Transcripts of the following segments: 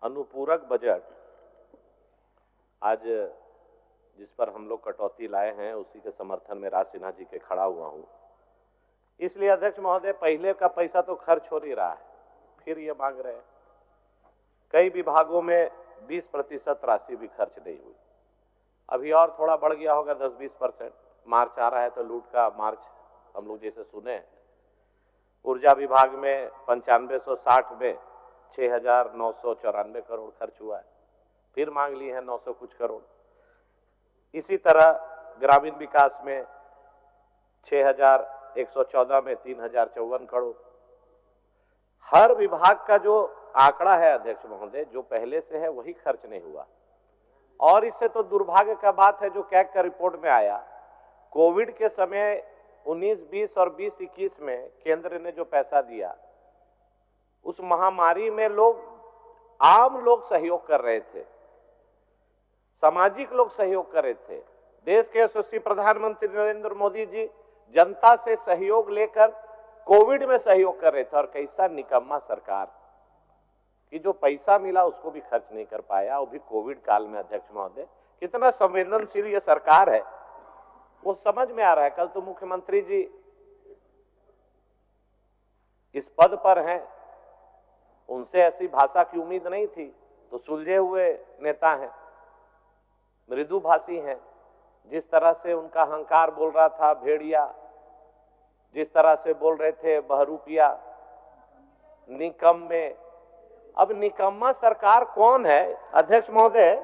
अनुपूरक बजट आज जिस पर हम लोग कटौती लाए हैं उसी के समर्थन में राज सिन्हा जी के खड़ा हुआ हूं। इसलिए अध्यक्ष महोदय, पहले का पैसा तो खर्च हो नहीं रहा है, फिर ये मांग रहे हैं। कई विभागों में 20% राशि भी खर्च नहीं हुई, अभी और थोड़ा बढ़ गया होगा 10-20%। मार्च आ रहा है तो लूट का मार्च हम लोग जैसे सुने। ऊर्जा विभाग में 9560 में 6994 करोड़ खर्च हुआ है, फिर मांग ली है 900 कुछ करोड़। इसी तरह ग्रामीण विकास में 6114 में 3054 करोड़। हर विभाग का जो आंकड़ा है अध्यक्ष महोदय, जो पहले से है वही खर्च नहीं हुआ। और इससे तो दुर्भाग्य का बात है जो कैग का रिपोर्ट में आया, कोविड के समय 19-20 और 20-21 में केंद्र ने जो पैसा दिया, उस महामारी में आम लोग सहयोग कर रहे थे, सामाजिक लोग सहयोग कर रहे थे। देश के यशस्वी प्रधानमंत्री नरेंद्र मोदी जी जनता से सहयोग लेकर कोविड में सहयोग कर रहे थे। और कैसा निकम्मा सरकार कि जो पैसा मिला उसको भी खर्च नहीं कर पाया, वो भी कोविड काल में। अध्यक्ष महोदय, कितना संवेदनशील ये सरकार है वो समझ में आ रहा है। कल तो मुख्यमंत्री जी इस पद पर हैं, उनसे ऐसी भाषा की उम्मीद नहीं थी, तो सुलझे हुए नेता हैं, मृदुभाषी हैं। जिस तरह से उनका अहंकार बोल रहा था भेड़िया, जिस तरह से बोल रहे थे बहरूपिया, निकम्मे। अब निकम्मा सरकार कौन है अध्यक्ष महोदय?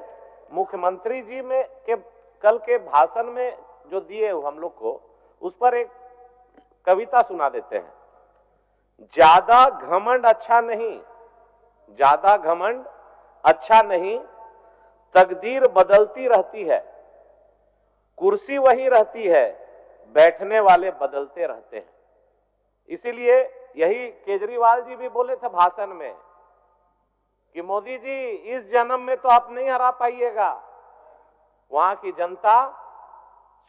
मुख्यमंत्री जी में के कल के भाषण में जो दिए हम लोग को, उस पर एक कविता सुना देते हैं। ज्यादा घमंड अच्छा नहीं, ज्यादा घमंड अच्छा नहीं, तकदीर बदलती रहती है, कुर्सी वही रहती है, बैठने वाले बदलते रहते हैं। इसीलिए यही केजरीवाल जी भी बोले थे भाषण में कि मोदी जी इस जन्म में तो आप नहीं हरा पाइएगा, वहां की जनता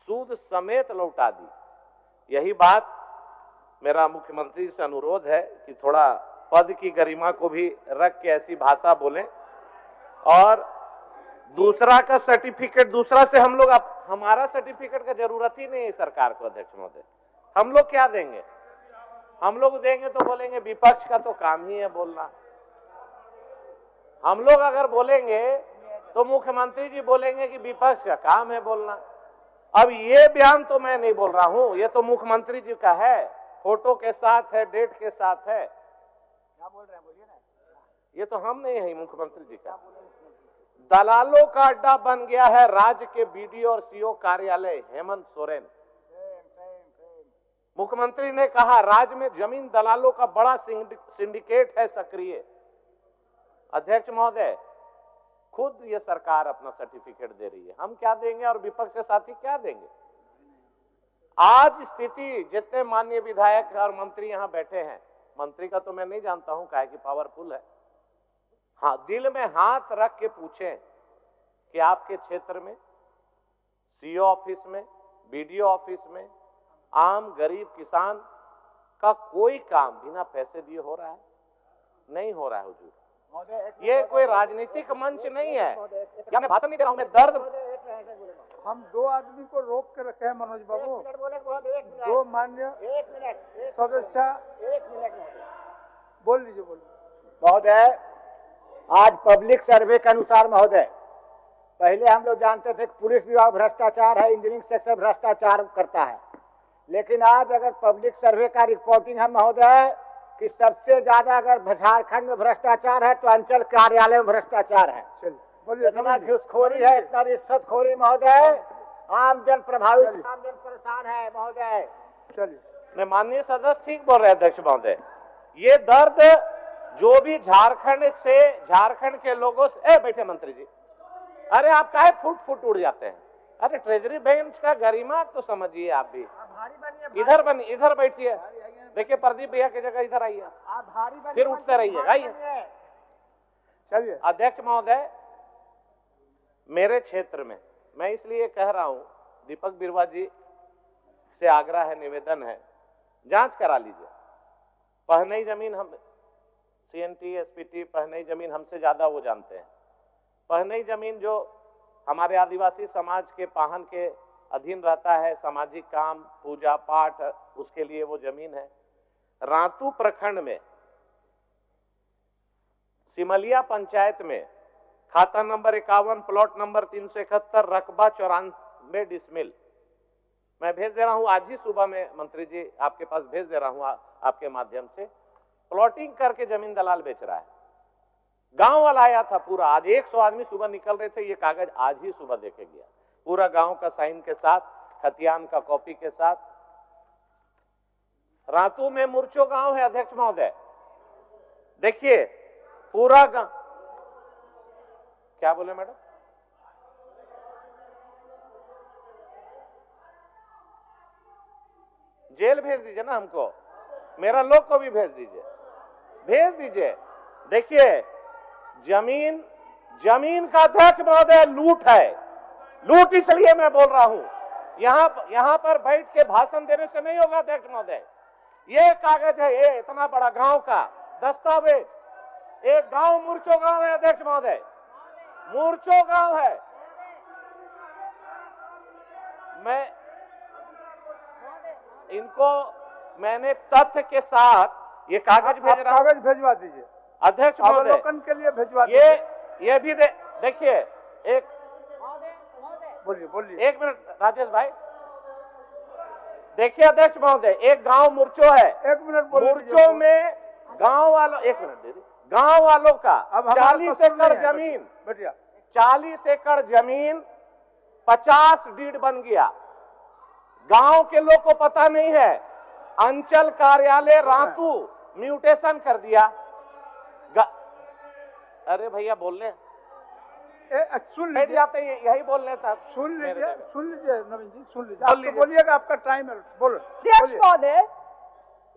सूद समेत लौटा दी। यही बात मेरा मुख्यमंत्री से अनुरोध है कि थोड़ा पद की गरिमा को भी रख के ऐसी भाषा बोलें। और दूसरा का सर्टिफिकेट, दूसरा से हम लोग, हमारा सर्टिफिकेट का जरूरत ही नहीं है सरकार को अध्यक्ष महोदय। हम लोग क्या देंगे? हम लोग देंगे तो बोलेंगे विपक्ष का तो काम ही है बोलना। हम लोग अगर बोलेंगे तो मुख्यमंत्री जी बोलेंगे कि विपक्ष का काम है बोलना। अब ये बयान तो मैं नहीं बोल रहा हूं, ये तो मुख्यमंत्री जी का है, फोटो के साथ है, डेट के साथ है। क्या बोल रहे हैं बोलिए ना। ये तो हम नहीं है, मुख्यमंत्री जी का। दलालों का अड्डा बन गया है राज्य के बीडीओ और सीओ कार्यालय, हेमंत सोरेन। मुख्यमंत्री ने कहा राज्य में जमीन दलालों का बड़ा सिंडिकेट है सक्रिय। अध्यक्ष महोदय, खुद ये सरकार अपना सर्टिफिकेट दे रही है, हम क्या देंगे और विपक्ष के साथी क्या देंगे? आज स्थिति, जितने माननीय विधायक और मंत्री यहां बैठे हैं, मंत्री का तो मैं नहीं जानता हूं काहे कि पावरफुल है, हाँ, दिल में हाथ रख के पूछें कि आपके क्षेत्र में सीओ ऑफिस में, बीडीओ ऑफिस में आम गरीब किसान का कोई काम बिना पैसे दिए हो रहा है? नहीं हो रहा है हुजूर। ये कोई राजनीतिक मंच नहीं है, क्या मैं भाषण नहीं दे रहा हूं, मैं दर्द। हम दो आदमी को रोक के रखे हैं मनोज बाबू, दो मान्य सदस्य। बोल लीजिए, बोलिए महोदय। आज पब्लिक सर्वे के अनुसार महोदय, पहले हम लोग जानते थे कि पुलिस विभाग भ्रष्टाचार है, इंजीनियरिंग सेक्टर भ्रष्टाचार करता है, लेकिन आज अगर पब्लिक सर्वे का रिपोर्टिंग है महोदय कि सबसे ज्यादा अगर झारखंड में भ्रष्टाचार है तो अंचल कार्यालय में भ्रष्टाचार है। इतना घूसखोरी है, इतना रिश्वतखोरी महोदय, आम जन प्रभावित, आम जन परेशान है महोदय। चलिए, मैं माननीय सदस्य ठीक बोल रहे हैं अध्यक्ष महोदय। ये दर्द जो भी झारखंड के लोगों से, बैठे मंत्री जी, अरे आप काहे फुट उड़ जाते हैं? अरे ट्रेजरी बेंच का गरिमा तो समझिए आप भी। इधर बनिए, इधर बैठिए, देखिए प्रदीप भैया की जगह इधर आइए, फिर उठते रहिए। आइए। चलिए अध्यक्ष महोदय, मेरे क्षेत्र में मैं इसलिए कह रहा हूं, दीपक बिरवा जी से आग्रह है, निवेदन है, जांच करा लीजिए। पहनई जमीन हम CNT, SPT, पहनई जमीन हमसे ज्यादा वो जानते हैं। पहनई जमीन जो हमारे आदिवासी समाज के पाहन के अधीन रहता है, सामाजिक काम, पूजा पाठ, उसके लिए वो जमीन है। रातू प्रखंड में सिमलिया पंचायत में खाता नंबर 51, प्लॉट नंबर 371, रकबा 94 डिसमिल। मैं भेज दे रहा हूं आज ही सुबह में, मंत्री जी आपके पास भेज दे रहा हूं आपके माध्यम से। प्लॉटिंग करके जमीन दलाल बेच रहा है। गांव वाला आया था पूरा, आज 100 आदमी सुबह निकल रहे थे, ये कागज आज ही सुबह देके गया, पूरा गांव का साइन के साथ, खतियान का कॉपी के साथ। रातू में मुर्चो गांव है अध्यक्ष महोदय, देखिए पूरा गांव। क्या बोले मैडम? जेल भेज दीजिए ना हमको, मेरा लोग को भी भेज दीजिए, भेज दीजिए। देखिए जमीन का अध्यक्ष महोदय लूट है, लूट इसलिए मैं बोल रहा हूं, यहां पर बैठ के भाषण देने से नहीं होगा अध्यक्ष महोदय। ये कागज है, ये इतना बड़ा गांव का दस्तावेज, एक गांव मुर्चो गांव है अध्यक्ष महोदय, मुर्चो गांव है। मैं इनको मैंने तथ्य के साथ ये कागज भेज रहा हूं, कागज भेजवा दीजिए अध्यक्ष महोदय, अवलोकन के लिए भेजवा दीजिए। ये भी देखिए, एक बोलिए एक मिनट राजेश भाई, देखिए अध्यक्ष महोदय, एक गांव मुर्चो है, एक मिनट मुर्चो में गांव वालों, एक मिनट दीदी, गांव वालों का 40 एकड़ जमीन, 40 एकड़ जमीन 50 डीड बन गया। गांव के लोग को पता नहीं है, अंचल कार्यालय रातू म्यूटेशन कर दिया। अरे भैया बोलने सुन लीजिए, जाते यही बोलने था। सुन लीजिए नवीन जी, सुन लीजिए, आप तो बोलिएगा, आपका टाइम है, बोलो। अध्यक्ष महोदय,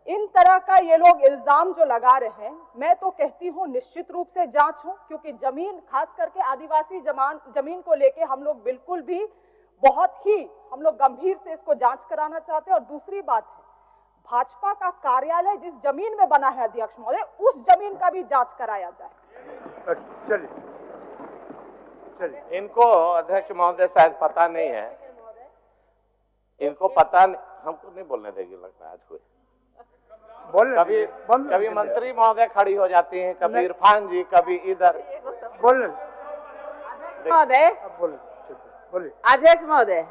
इन तरह का ये लोग इल्जाम जो लगा रहे हैं, मैं तो कहती हूँ निश्चित रूप से जांच हो, क्योंकि जमीन, खास करके आदिवासी जमीन को लेके हम लोग बिल्कुल भी बहुत ही हम लोग गंभीर से इसको जांच कराना चाहते हैं। और दूसरी बात है, भाजपा का कार्यालय जिस जमीन में बना है अध्यक्ष महोदय, उस जमीन का भी जांच कराया जाए। चलिए इनको अध्यक्ष महोदय शायद पता नहीं है, इनको पता नहीं, हमको नहीं बोलने देगी लगता है आज कोई। कभी मंत्री महोदय खड़ी हो जाती हैं, कभी इरफान जी, कभी इधर। बोल महोदय, बोलिए अध्यक्ष महोदय,